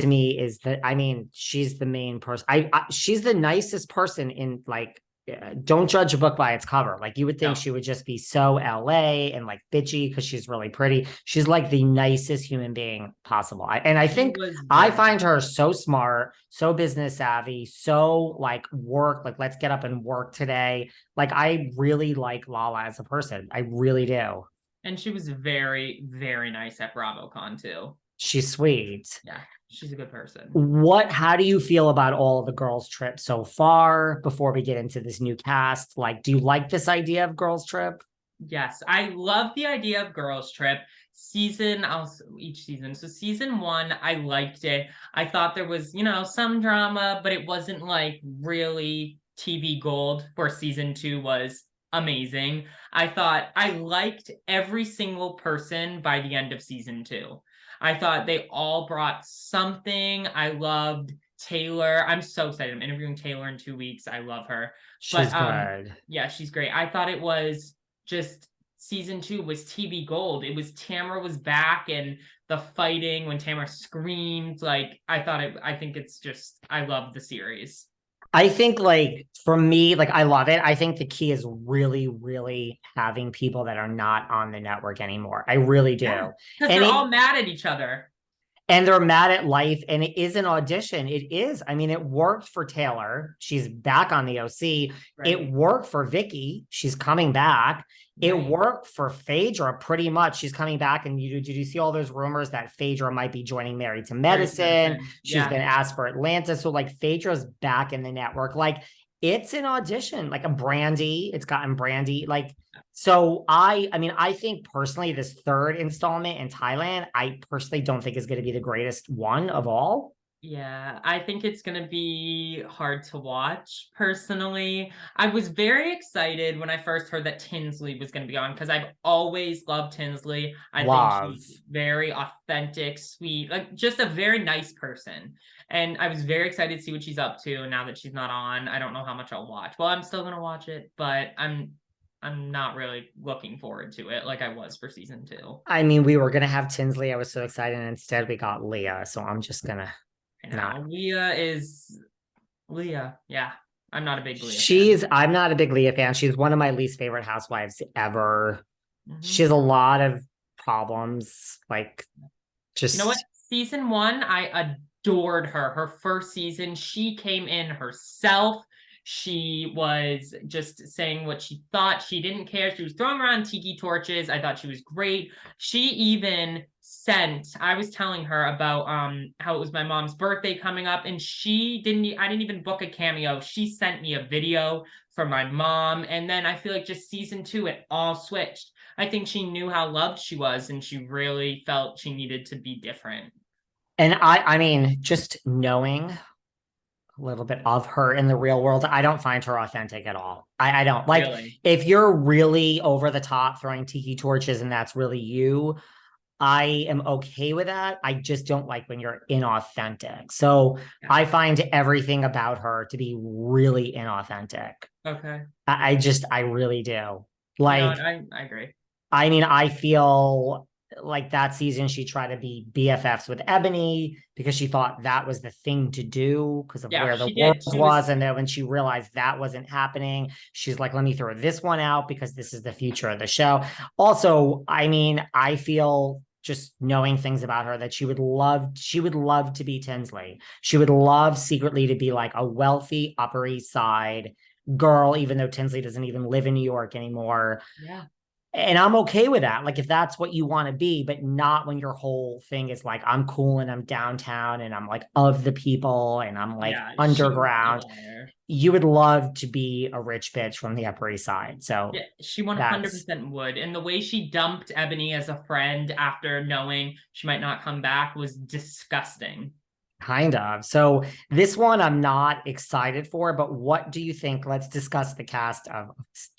to me is that, I mean, she's the main person. She's the nicest person in like, don't judge a book by its cover. Like you would think No, she would just be so LA and like bitchy because she's really pretty. She's like the nicest human being possible. And I she think was I very find her nice. so smart, so business savvy, so like work, like let's get up and work today. Like I really like Lala as a person. I really do. And she was very, very nice at BravoCon too. She's sweet. Yeah, she's a good person. How do you feel about all the girls' trip so far before we get into this new cast? Like, do you like this idea of girls' trip? Yes, I love the idea of girls trip. Each season. So season one, I liked it. I thought there was, some drama, but it wasn't like really TV gold. Where season two was amazing. I thought I liked every single person by the end of season two. I thought they all brought something. I loved Taylor. I'm so excited. I'm interviewing Taylor in 2 weeks. I love her. But She's good. yeah, she's great. I thought it was just season two was TV gold. It was Tamra was back and the fighting when Tamra screamed. Like I think it's just I love the series. I think, like, for me, like, I love it. I think the key is really, really having people that are not on the network anymore. I really Yeah. do. Because And they're it, all mad at each other. and they're mad at life, and it is an audition. It is. I mean, it worked for Taylor. She's back on the OC. It Right. worked for Vicky. She's coming back. It Right. worked for Phaedra pretty much. She's coming back. And did you see all those rumors that Phaedra might be joining Married to Married to Medicine? Medicine. She's Yeah. been asked for Atlanta. So like Phaedra's back in the network. Like it's an audition, like a Brandy. It's gotten Brandy. Like so I mean, I think personally, this third installment in Thailand, I personally don't think is going to be the greatest one of all. Yeah, I think it's going to be hard to watch personally. I was very excited when I first heard that Tinsley was going to be on because I've always loved Tinsley. I think Love. she's very authentic, sweet, like just a very nice person. And I was very excited to see what she's up to. Now that she's not on, I don't know how much I'll watch. Well, I'm still going to watch it, but I'm not really looking forward to it like I was for season two. I mean, we were going to have Tinsley. I was so excited. And instead, we got Leah. So I'm just going to I not. know. Leah is Leah. Yeah. I'm not a big Leah fan. I'm not a big Leah fan. She's one of my least favorite housewives ever. She has Hmm. a lot of problems. Like, You know what? just Season one, I adored her. Her first season, she came in herself. She was just saying what she thought. She didn't care. She was throwing around tiki torches. I thought she was great. She even I was telling her about how it was my mom's birthday coming up, and I didn't even book a cameo. She sent me a video for my mom. And then I feel like just season two, it all switched. I think she knew how loved she was and she really felt she needed to be different. and I mean, just knowing a little bit of her in the real world, I don't find her authentic at all. I don't like Really. if you're really over the top throwing tiki torches and that's really you. I am okay with that. I just don't like when you're inauthentic. So Yeah. I find everything about her to be really inauthentic. Okay. I really do. No, Like, I agree. I mean, I feel like that season she tried to be BFFs with Ebony because she thought that was the thing to do because of Yeah, where the she world did. She was. was And then when she realized that wasn't happening, she's like, let me throw this one out because this is the future of the show. Also, I mean, I feel just knowing things about her that she would love to be Tinsley. She would love secretly to be like a wealthy Upper East Side girl, even though Tinsley doesn't even live in New York anymore. yeah. And I'm okay with that. Like if that's what you want to be, but not when your whole thing is like, I'm cool and I'm downtown and I'm like of the people and I'm like Yeah, she was a underground. liar. You would love to be a rich bitch from the Upper East Side. So Yeah, she that's 100% would. And the way she dumped Ebony as a friend after knowing she might not come back was disgusting. kind of. So this one I'm not excited for, but what do you think? Let's discuss the cast of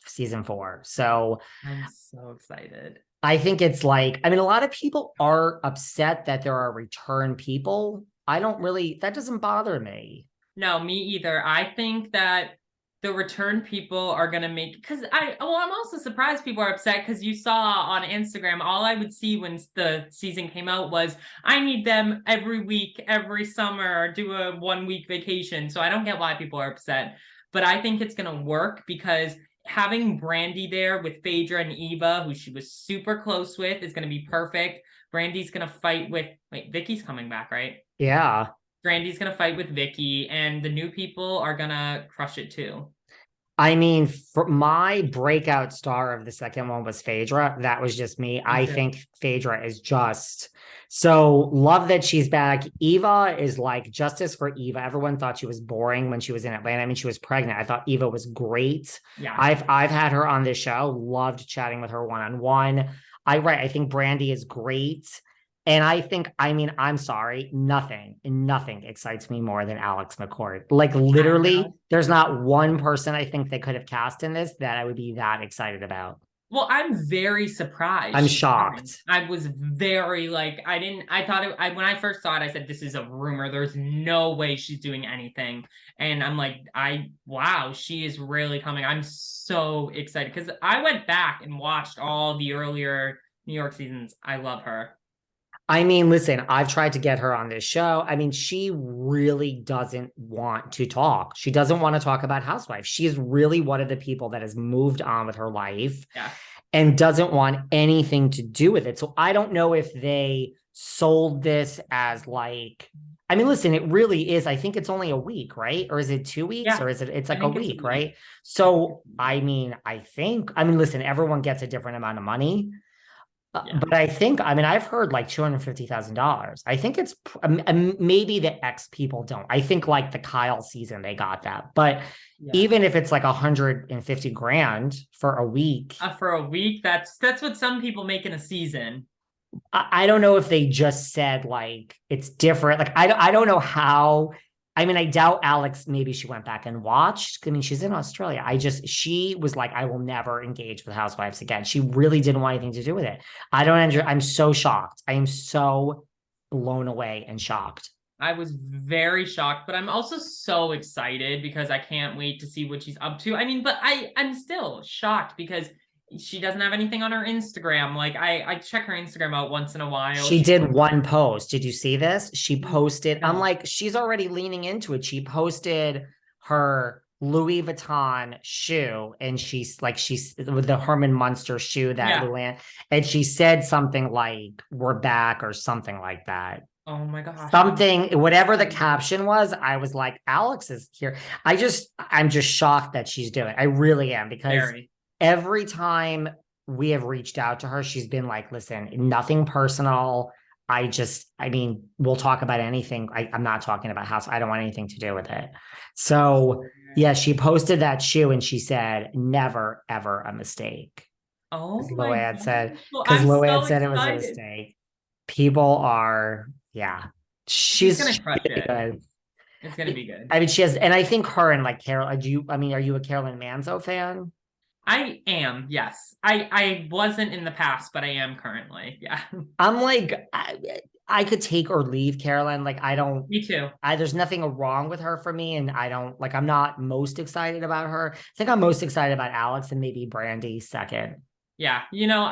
season 4. So I'm so excited. I think it's like, I mean, a lot of people are upset that there are return people. I don't really, that doesn't bother me. No, me either. I think that the return people are gonna make, because I'm also surprised people are upset, because you saw on Instagram, all I would see when the season came out was, I need them every week, every summer, do a 1 week vacation. So I don't get why people are upset, but I think it's gonna work because having Brandy there with Phaedra and Eva, who she was super close with, is gonna be perfect. Brandy's gonna fight with, wait, Vicky's coming back, right? Yeah. Brandy's gonna fight with Vicky, and the new people are gonna crush it too. I mean, for my breakout star of the second one was Phaedra. That was just me. I think Phaedra is just so love that she's back. Eva is like justice for Eva. Everyone thought she was boring when she was in Atlanta. I mean, she was pregnant. I thought Eva was great. Yeah. I've had her on this show, loved chatting with her one-on-one. I think Brandy is great. And I think, I mean, I'm sorry, nothing excites me more than Alex McCord. Like literally, there's not one person I think they could have cast in this that I would be that excited about. Well, I'm very surprised. I'm shocked. I was very like, I thought when I first saw it, I said, this is a rumor. There's no way she's doing anything. And I'm like, wow, she is really coming. I'm so excited because I went back and watched all the earlier New York seasons. I love her. I mean, listen, I've tried to get her on this show. I mean, she really doesn't want to talk. She doesn't want to talk about Housewives. She is really one of the people that has moved on with her life and doesn't want anything to do with it. So I don't know if they sold this as like, I mean, listen, it really is. I think it's only a week, right? Or is it 2 weeks? Or is it's like a week, right? So, I mean, listen, everyone gets a different amount of money. But I think, I mean, I've heard like $250,000. I think it's maybe the X people don't. I think like the Kyle season, they got that. But even if it's like 150 grand for a week. That's what some people make in a season. I don't know if they just said like it's different. Like, I don't know how. I mean, I doubt Alex, maybe she went back and watched. I mean, she's in Australia. She was like, I will never engage with Housewives again. She really didn't want anything to do with it. I'm so shocked. I am so blown away and shocked. I was very shocked, but I'm also so excited because I can't wait to see what she's up to. I mean, but I'm still shocked because she doesn't have anything on her Instagram. Like I check her Instagram out once in a while. She did one post. Did you see this? She posted, I'm like, she's already leaning into it. She posted her Louis Vuitton shoe and she's with the Herman Munster shoe that Luann, and she said something like, we're back or something like that. Oh my gosh. Something, whatever the caption was, I was like, Alex is here. I'm just shocked that she's doing it. I really am, because every time we have reached out to her, she's been like, listen, nothing personal. I mean, we'll talk about anything. I'm not talking about House. I don't want anything to do with it. So yeah, she posted that shoe and she said, never, ever a mistake. Oh, Luann said, because Luann said it was a mistake. People are, she's gonna crush it. Good. It's gonna be good. I mean, she has, and I think her and like Carol, are you a Carolyn Manzo fan? I am, yes. I wasn't in the past, but I am currently. Yeah. I'm like, I could take or leave Carolyn. Like, I don't. Me too. There's nothing wrong with her for me, and I don't like. I'm not most excited about her. I think I'm most excited about Alex and maybe Brandy second. Yeah,